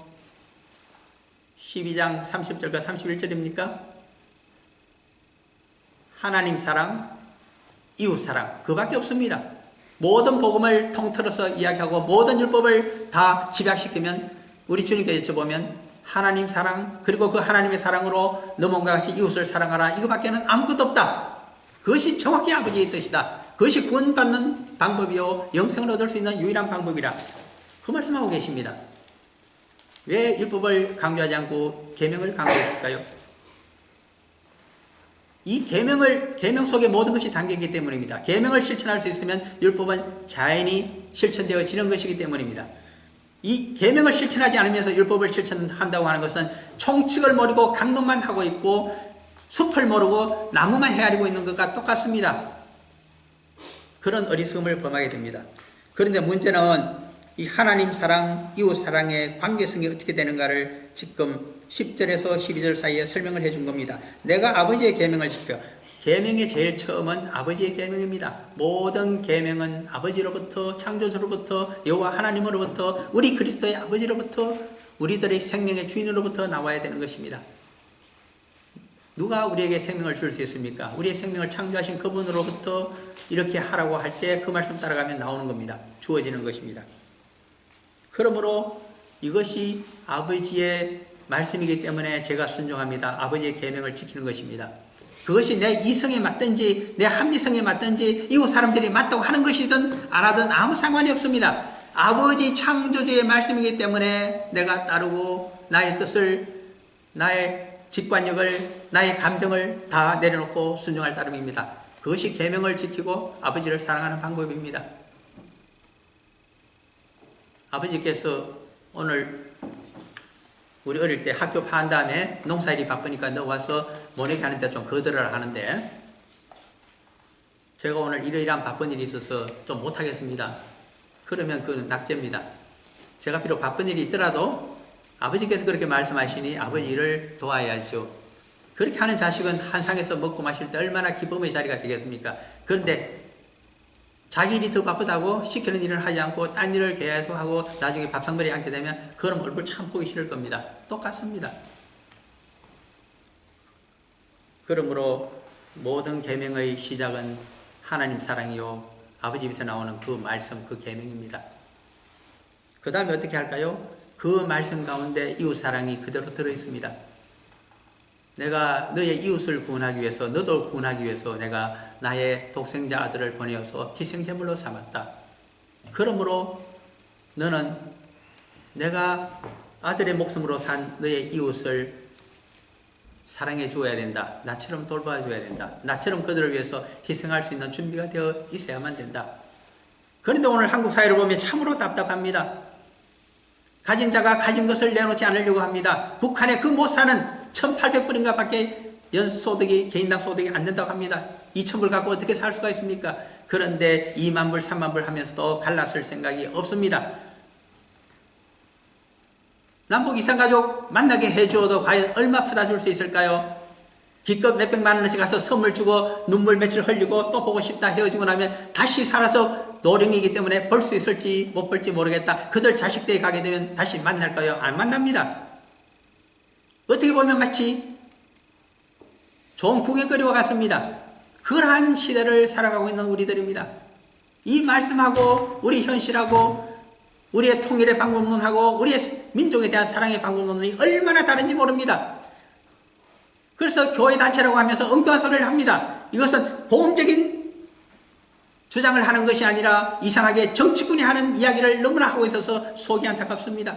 12장 30절과 31절입니까? 하나님 사랑, 이웃 사랑, 그밖에 없습니다. 모든 복음을 통틀어서 이야기하고 모든 율법을 다 집약시키면 우리 주님께 여쭤보면 하나님 사랑, 그리고 그 하나님의 사랑으로 너 몸과 같이 이웃을 사랑하라, 이거밖에는 아무것도 없다. 그것이 정확히 아버지의 뜻이다. 그것이 구원받는 방법이요 영생을 얻을 수 있는 유일한 방법이라 그 말씀하고 계십니다. 왜 율법을 강조하지 않고 계명을 강조했을까요? 이 계명 속에 모든 것이 담겨있기 때문입니다. 계명을 실천할 수 있으면 율법은 자연히 실천되어지는 것이기 때문입니다. 이 계명을 실천하지 않으면서 율법을 실천한다고 하는 것은 총칙을 모르고 강론만 하고 있고 숲을 모르고 나무만 헤아리고 있는 것과 똑같습니다. 그런 어리석음을 범하게 됩니다. 그런데 문제는 이 하나님 사랑, 이웃 사랑의 관계성이 어떻게 되는가를 지금 10절에서 12절 사이에 설명을 해준 겁니다. 내가 아버지의 계명을 지켜. 계명의 제일 처음은 아버지의 계명입니다. 모든 계명은 아버지로부터, 창조주로부터, 여호와 하나님으로부터, 우리 그리스도의 아버지로부터, 우리들의 생명의 주인으로부터 나와야 되는 것입니다. 누가 우리에게 생명을 줄 수 있습니까? 우리의 생명을 창조하신 그분으로부터 이렇게 하라고 할 때 그 말씀 따라가면 나오는 겁니다. 주어지는 것입니다. 그러므로 이것이 아버지의 말씀이기 때문에 제가 순종합니다. 아버지의 계명을 지키는 것입니다. 그것이 내 이성에 맞든지 내 합리성에 맞든지 이웃 사람들이 맞다고 하는 것이든 안 하든 아무 상관이 없습니다. 아버지 창조주의 말씀이기 때문에 내가 따르고 나의 뜻을, 나의 직관력을, 나의 감정을 다 내려놓고 순종할 따름입니다. 그것이 계명을 지키고 아버지를 사랑하는 방법입니다. 아버지께서 오늘 우리 어릴 때 학교 파한 다음에 농사일이 바쁘니까 너 와서 모내기 하는데 좀 거들어라 하는데 제가 오늘 이러이러한 바쁜 일이 있어서 좀 못하겠습니다. 그러면 그건 낙제입니다. 제가 비록 바쁜 일이 있더라도 아버지께서 그렇게 말씀하시니 아버지 일을 도와야죠. 그렇게 하는 자식은 한상에서 먹고 마실 때 얼마나 기쁨의 자리가 되겠습니까? 그런데 자기 일이 더 바쁘다고 시키는 일을 하지 않고 딴 일을 계속하고 나중에 밥상머리에 앉게 되면 그런 얼굴 참 보기 싫을 겁니다. 똑같습니다. 그러므로 모든 계명의 시작은 하나님 사랑이요 아버지 입에서 나오는 그 말씀, 그 계명입니다. 그 다음에 어떻게 할까요? 그 말씀 가운데 이웃사랑이 그대로 들어있습니다. 내가 너의 이웃을 구원하기 위해서, 너도 구원하기 위해서 내가 나의 독생자 아들을 보내어서 희생제물로 삼았다. 그러므로 너는 내가 아들의 목숨으로 산 너의 이웃을 사랑해 주어야 된다. 나처럼 돌봐줘야 된다. 나처럼 그들을 위해서 희생할 수 있는 준비가 되어 있어야만 된다. 그런데 오늘 한국 사회를 보면 참으로 답답합니다. 가진 자가 가진 것을 내놓지 않으려고 합니다. 북한에 그 못 사는 1,800불인가 밖에 연소득이, 개인당 소득이 안 된다고 합니다. 2,000불 갖고 어떻게 살 수가 있습니까? 그런데 2만 불, 3만 불 하면서도 갈라설 생각이 없습니다. 남북 이산가족 만나게 해주어도 과연 얼마 퍼다 줄 수 있을까요? 기껏 몇백만 원씩 가서 선물 주고 눈물 며칠 흘리고 또 보고 싶다 헤어지고 나면 다시 살아서 노령이기 때문에 볼 수 있을지 못 볼지 모르겠다. 그들 자식들이 가게 되면 다시 만날까요? 안 만납니다. 어떻게 보면 마치 좋은 구경거리와 같습니다. 그러한 시대를 살아가고 있는 우리들입니다. 이 말씀하고 우리 현실하고 우리의 통일의 방법론하고 우리의 민족에 대한 사랑의 방법론이 얼마나 다른지 모릅니다. 그래서 교회 단체라고 하면서 엉뚱한 소리를 합니다. 이것은 보험적인 주장을 하는 것이 아니라 이상하게 정치꾼이 하는 이야기를 너무나 하고 있어서 속이 안타깝습니다.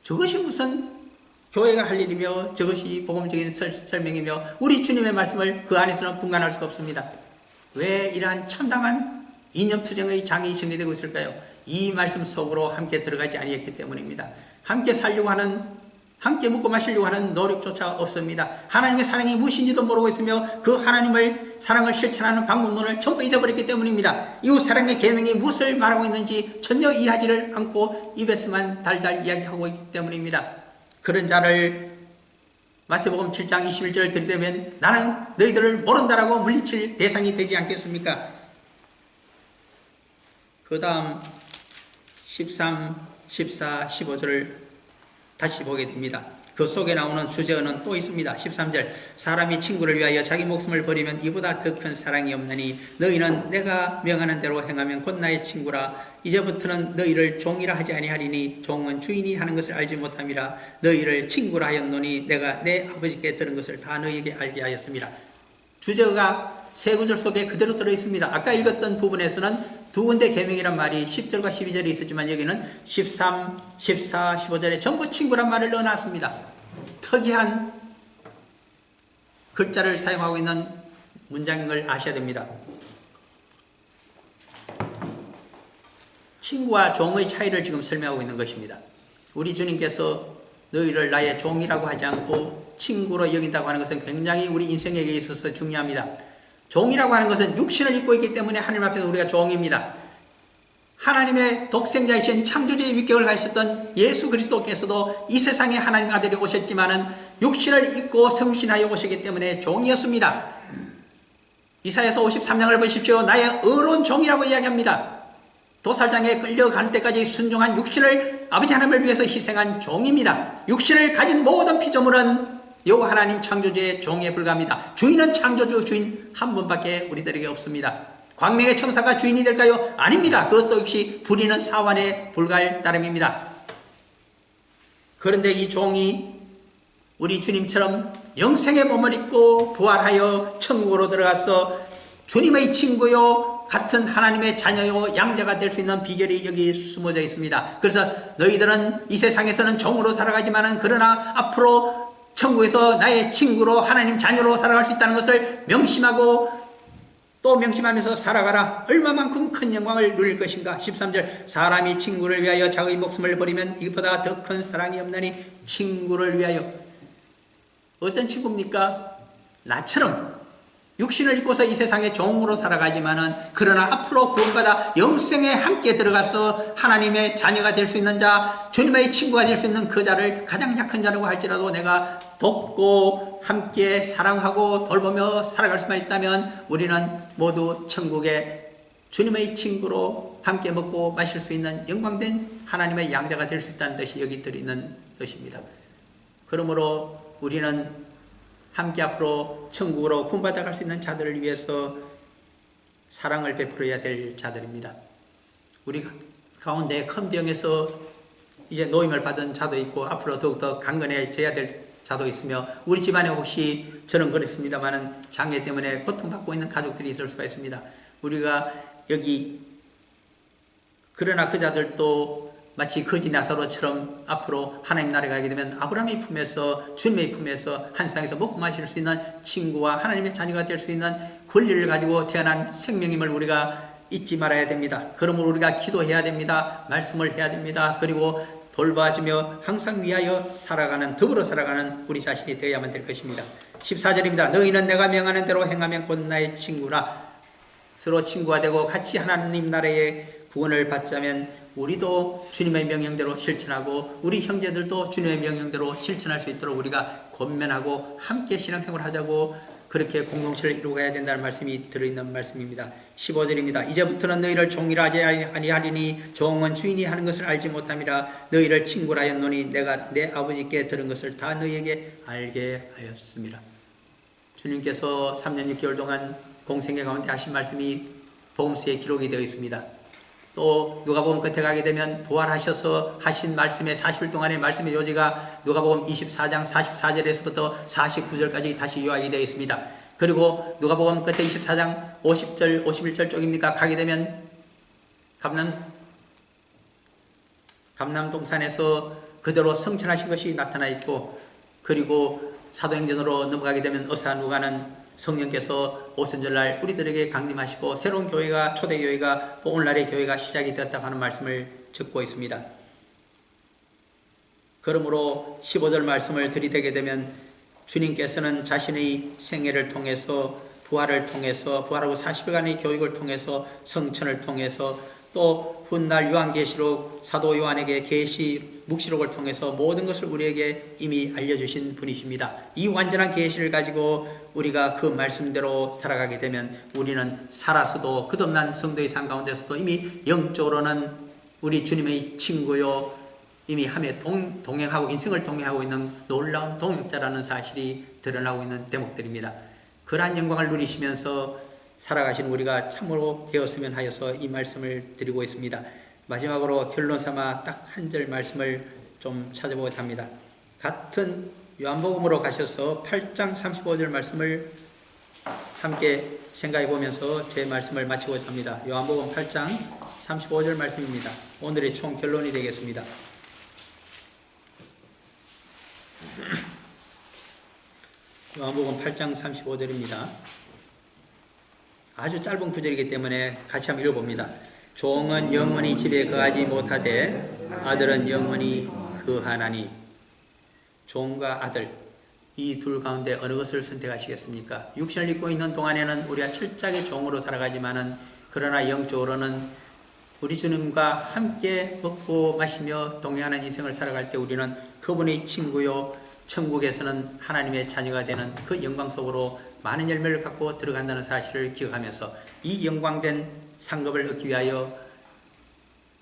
저것이 무슨 교회가 할 일이며 저것이 복음적인 설명이며 우리 주님의 말씀을 그 안에서는 분간할 수가 없습니다. 왜 이러한 참담한 이념투쟁의 장이 전개되고 있을까요? 이 말씀 속으로 함께 들어가지 아니했기 때문입니다. 함께 살려고 하는, 함께 먹고 마시려고 하는 노력조차 없습니다. 하나님의 사랑이 무엇인지도 모르고 있으며 그 하나님을 사랑을 실천하는 방법론을 전부 잊어버렸기 때문입니다. 이웃 사랑의 계명이 무엇을 말하고 있는지 전혀 이해하지를 않고 입에서만 달달 이야기하고 있기 때문입니다. 그런 자를 마태복음 7장 21절을 들이대면 나는 너희들을 모른다라고 물리칠 대상이 되지 않겠습니까? 그 다음 13, 14, 15절을 다시 보게 됩니다. 그 속에 나오는 주제어는 또 있습니다. 13절 사람이 친구를 위하여 자기 목숨을 버리면 이보다 더 큰 사랑이 없느니 너희는 내가 명하는 대로 행하면 곧 나의 친구라. 이제부터는 너희를 종이라 하지 아니하리니 종은 주인이 하는 것을 알지 못함이라. 너희를 친구라 하였노니 내가 내 아버지께 들은 것을 다 너희에게 알게 하였습니다. 주제어가 세 구절 속에 그대로 들어있습니다. 아까 읽었던 부분에서는 두 군데 계명이란 말이 10절과 12절에 있었지만 여기는 13, 14, 15절에 전부 친구란 말을 넣어놨습니다. 특이한 글자를 사용하고 있는 문장인 걸 아셔야 됩니다. 친구와 종의 차이를 지금 설명하고 있는 것입니다. 우리 주님께서 너희를 나의 종이라고 하지 않고 친구로 여긴다고 하는 것은 굉장히 우리 인생에게 있어서 중요합니다. 종이라고 하는 것은 육신을 입고 있기 때문에 하나님 앞에서 우리가 종입니다. 하나님의 독생자이신 창조주의 위격을 가지셨던 예수 그리스도께서도 이 세상에 하나님 아들이 오셨지만은 육신을 입고 성신하여 오셨기 때문에 종이었습니다. 이사야서 53장을 보십시오. 나의 의로운 종이라고 이야기합니다. 도살장에 끌려갈 때까지 순종한 육신을 아버지 하나님을 위해서 희생한 종입니다. 육신을 가진 모든 피조물은 여호와 하나님 창조주의 종에 불과합니다. 주인은 창조주 주인 한 분밖에 우리들에게 없습니다. 광명의 청사가 주인이 될까요? 아닙니다. 그것도 역시 부리는 사환에 불과할 따름입니다. 그런데 이 종이 우리 주님처럼 영생의 몸을 입고 부활하여 천국으로 들어가서 주님의 친구요 같은 하나님의 자녀요 양자가 될 수 있는 비결이 여기 숨어져 있습니다. 그래서 너희들은 이 세상에서는 종으로 살아가지만은 그러나 앞으로 천국에서 나의 친구로 하나님 자녀로 살아갈 수 있다는 것을 명심하고 또 명심하면서 살아가라. 얼마만큼 큰 영광을 누릴 것인가. 13절 사람이 친구를 위하여 자기 목숨을 버리면 이것보다 더 큰 사랑이 없나니. 친구를 위하여. 어떤 친구입니까? 나처럼 육신을 입고서 이 세상에 종으로 살아가지만은 그러나 앞으로 구원받아 영생에 함께 들어가서 하나님의 자녀가 될 수 있는 자, 주님의 친구가 될 수 있는 그 자를 가장 약한 자라고 할지라도 내가 돕고 함께 사랑하고 돌보며 살아갈 수만 있다면 우리는 모두 천국에 주님의 친구로 함께 먹고 마실 수 있는 영광된 하나님의 양자가 될 수 있다는 뜻이 여기 들어있는 뜻입니다. 그러므로 우리는 함께 앞으로 천국으로 구원받아 갈 수 있는 자들을 위해서 사랑을 베풀어야 될 자들입니다. 우리 가운데 큰 병에서 이제 노임을 받은 자도 있고 앞으로 더욱더 강건해져야 될 자도 있으며 우리 집안에 혹시 저는 그렇습니다만은 장애 때문에 고통받고 있는 가족들이 있을 수가 있습니다. 우리가 여기 그러나 그 자들도 마치 거지 나사로처럼 앞으로 하나님 나라에 가게 되면 아브라함의 품에서 주님의 품에서 한 세상에서 먹고 마실 수 있는 친구와 하나님의 자녀가 될 수 있는 권리를 가지고 태어난 생명임을 우리가 잊지 말아야 됩니다. 그러므로 우리가 기도해야 됩니다. 말씀을 해야 됩니다. 그리고 돌봐주며 항상 위하여 살아가는, 더불어 살아가는 우리 자신이 되어야만 될 것입니다. 14절입니다. 너희는 내가 명하는 대로 행하면 곧 나의 친구라. 서로 친구가 되고 같이 하나님 나라의 구원을 받자면 우리도 주님의 명령대로 실천하고 우리 형제들도 주님의 명령대로 실천할 수 있도록 우리가 권면하고 함께 신앙생활을 하자고 그렇게 공동체를 이루어가야 된다는 말씀이 들어있는 말씀입니다. 15절입니다. 이제부터는 너희를 종이라 하지 아니하리니 종은 주인이 하는 것을 알지 못함이라. 너희를 친구라 하였노니 내가 내 아버지께 들은 것을 다 너희에게 알게 하였습니다. 주님께서 3년 6개월 동안 공생애 가운데 하신 말씀이 복음서에 기록이 되어 있습니다. 또 누가복음 끝에 가게 되면 부활하셔서 하신 말씀의 40일 동안의 말씀의 요지가 누가복음 24장 44절에서부터 49절까지 다시 요약이 되어 있습니다. 그리고 누가복음 끝에 24장 50절 51절 쪽입니까? 가게 되면 감남동산에서 그대로 성천하신 것이 나타나 있고, 그리고 사도행전으로 넘어가게 되면 어사누가는 성령께서 오순절날 우리들에게 강림하시고 새로운 교회가, 초대교회가 또 오늘날의 교회가 시작이 되었다고 하는 말씀을 듣고 있습니다. 그러므로 15절 말씀을 들이대게 되면 주님께서는 자신의 생애를 통해서 부활을 통해서 부활하고 40일간의 교육을 통해서 성천을 통해서 또 훗날 요한계시록 사도 요한에게 계시 묵시록을 통해서 모든 것을 우리에게 이미 알려주신 분이십니다. 이 완전한 계시를 가지고 우리가 그 말씀대로 살아가게 되면 우리는 살아서도 끝없는 성도의 삶 가운데서도 이미 영적으로는 우리 주님의 친구요 이미 함에 동행하고 인생을 동행하고 있는 놀라운 동역자라는 사실이 드러나고 있는 대목들입니다. 그러한 영광을 누리시면서 살아가신 우리가 참으로 되었으면 하여서 이 말씀을 드리고 있습니다. 마지막으로 결론 삼아 딱 한 절 말씀을 좀 찾아보고자 합니다. 같은 요한복음으로 가셔서 8장 35절 말씀을 함께 생각해 보면서 제 말씀을 마치고자 합니다. 요한복음 8장 35절 말씀입니다. 오늘의 총 결론이 되겠습니다. 요한복음 8장 35절입니다. 아주 짧은 구절이기 때문에 같이 한번 읽어봅니다. 종은 영원히 집에 거하지 못하되 아들은 영원히 거하나니. 종과 아들, 이 둘 가운데 어느 것을 선택하시겠습니까? 육신을 입고 있는 동안에는 우리가 철저하게 종으로 살아가지만은 그러나 영적으로는 우리 주님과 함께 먹고 마시며 동행하는 인생을 살아갈 때 우리는 그분의 친구요, 천국에서는 하나님의 자녀가 되는 그 영광 속으로 많은 열매를 갖고 들어간다는 사실을 기억하면서 이 영광된 상급을 얻기 위하여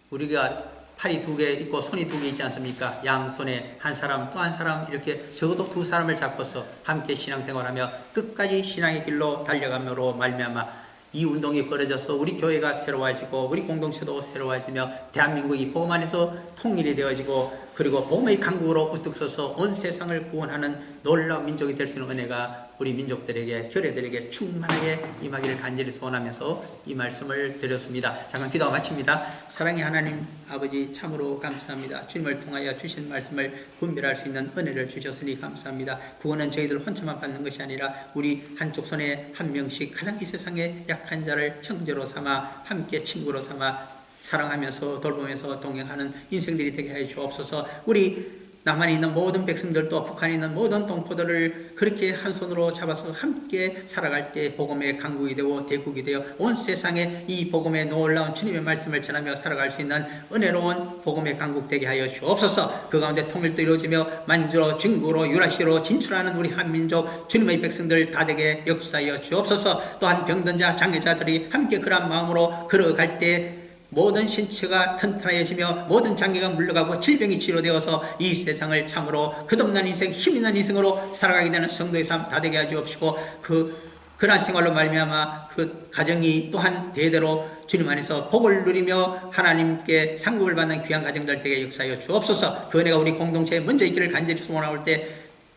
우리가 팔이 2개 있고 손이 2개 있지 않습니까? 양손에 한 사람 또 한 사람 이렇게 적어도 2사람을 잡고서 함께 신앙생활하며 끝까지 신앙의 길로 달려감으로 말미암아 이 운동이 벌어져서 우리 교회가 새로워지고 우리 공동체도 새로워지며 대한민국이 복음 안에서 통일이 되어지고 그리고 복음의 강국으로 우뚝 서서 온 세상을 구원하는 놀라운 민족이 될 수 있는 은혜가 우리 민족들에게, 교회들에게 충만하게 임하기를 간절히 소원하면서 이 말씀을 드렸습니다. 잠깐 기도가 마칩니다. 사랑의 하나님 아버지 참으로 감사합니다. 주님을 통하여 주신 말씀을 분별할 수 있는 은혜를 주셨으니 감사합니다. 구원은 저희들 혼자만 받는 것이 아니라 우리 한쪽 손에 한 명씩 가장 이 세상에 약한 자를 형제로 삼아 함께 친구로 삼아 사랑하면서 돌보면서 동행하는 인생들이 되게 하여 주옵소서. 우리 남한에 있는 모든 백성들도 북한에 있는 모든 동포들을 그렇게 한 손으로 잡아서 함께 살아갈 때 복음의 강국이 되고 대국이 되어 온 세상에 이 복음의 놀라운 주님의 말씀을 전하며 살아갈 수 있는 은혜로운 복음의 강국 되게 하여 주옵소서. 그 가운데 통일도 이루어지며 만주로 중구로 유라시로 진출하는 우리 한민족 주님의 백성들 다 되게 역사하여 주옵소서. 또한 병든 자 장애자들이 함께 그런 마음으로 걸어갈 때 모든 신체가 튼튼해지며 모든 장애가 물러가고 질병이 치료되어서 이 세상을 참으로 끝없는 인생, 힘있는 인생으로 살아가게 되는 성도의 삶 다 되게 하여 주옵시고 그 그러한 생활로 말미암아 그 가정이 또한 대대로 주님 안에서 복을 누리며 하나님께 상급을 받는 귀한 가정들 되게 역사하여 주옵소서. 그 은혜가 우리 공동체에 먼저 있기를 간절히 소원할 때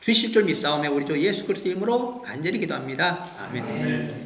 주실 줄 믿사오며 우리 주 예수 그리스도 이름으로 간절히 기도합니다. 아멘.